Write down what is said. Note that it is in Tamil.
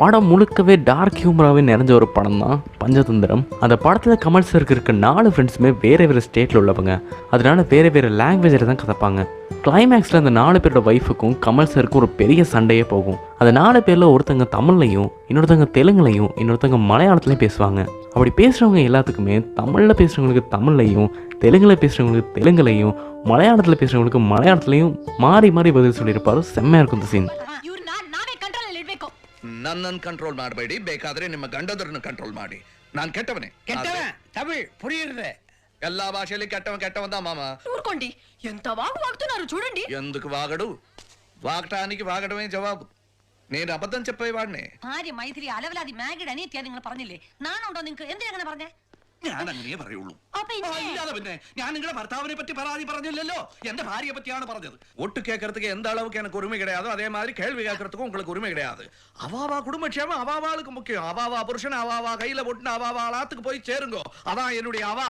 படம் முழுக்கவே டார்க் ஹியூமராகவே நிறைஞ்ச ஒரு படம் தான் பஞ்சதந்திரம். அந்த படத்தில் கமல் சருக்கு இருக்க 4 ஃப்ரெண்ட்ஸுமே வேறு வேறு ஸ்டேட்டில் உள்ளவங்க. அதனால வேறு வேறு லாங்குவேஜில் தான் கதைப்பாங்க. கிளைமேக்ஸில் அந்த 4 பேரோட ஒய்ஃபுக்கும் கமல் சருக்கும் ஒரு பெரிய சண்டையே போகும். அந்த 4 பேரில் ஒருத்தங்க தமிழ்லையும் இன்னொருத்தங்க தெலுங்குலையும் இன்னொருத்தங்க மலையாளத்துலையும் பேசுவாங்க. அப்படி பேசுகிறவங்க எல்லாத்துக்குமே தமிழில் பேசுகிறவங்களுக்கு தமிழ்லையும் தெலுங்கில் பேசுகிறவங்களுக்கு தெலுங்குலையும் மலையாளத்தில் பேசுகிறவங்களுக்கு மலையாளத்துலையும் மாறி மாறி பதில் சொல்லியிருப்பாரு. செம்மையாக இருக்கும் இந்த சீன். ನನ್ನನ್ನು ಕಂಟ್ರೋಲ್ ಮಾಡಬೇಡಿ, ಬೇಕಾದ್ರೆ ನಿಮ್ಮ ಗಂಡದರನ್ನು ಕಂಟ್ರೋಲ್ ಮಾಡಿ. ನಾನು ಕೆಟ್ಟವನೇ. ತಮಿಳ್ ಪುರಿಯುತ್ತೆ. ಎಲ್ಲಾ ಭಾಷೆಯಲ್ಲಿ ಕೆಟ್ಟವನ್ దా మామ. ఊరుకోండి, ఎంత వాగుతున్నారు చూడండి. ఎందుకు వాగడు? వాగటానికి వాగడమే జవాబు. నేను అబద్ధం చెప్పేవాడిని. ഭാര്യ മൈഥിലി അലവലാതി മാഗിഡ് അനിയത്തിയാ നിങ്ങൾ പറഞ്ഞില്ലേ? നാനുണ്ടോ നിങ്ങൾക്ക്? എന്തിനാ അങ്ങനെ പറഞ്ഞേ? ഞാൻ അങ്ങനെ പറയുള്ളൂ. ഇല്ലാതെ പിന്നെ ഞാൻ നിങ്ങളുടെ ഭർത്താവിനെ പറ്റി പരാതി പറഞ്ഞില്ലല്ലോ, എന്റെ ഭാര്യയെ പറ്റിയാണ് പറഞ്ഞത്. ஒட்டு கேட்கறதுக்கு எந்த அளவுக்கு எனக்கு உரிமை கிடையாதோ அதே மாதிரி கேள்வி கேட்கறதுக்கும் உங்களுக்கு உரிமை கிடையாது. அவாவா குடும்பக்ஷேமம் அவாவாளுக்கு முக்கியம். அவாவா புருஷன் அவாவா கையில ஒட்டுன அவாவா ஆத்துக்கு போய் சேருங்கோ. அதான் என்னுடைய அவா.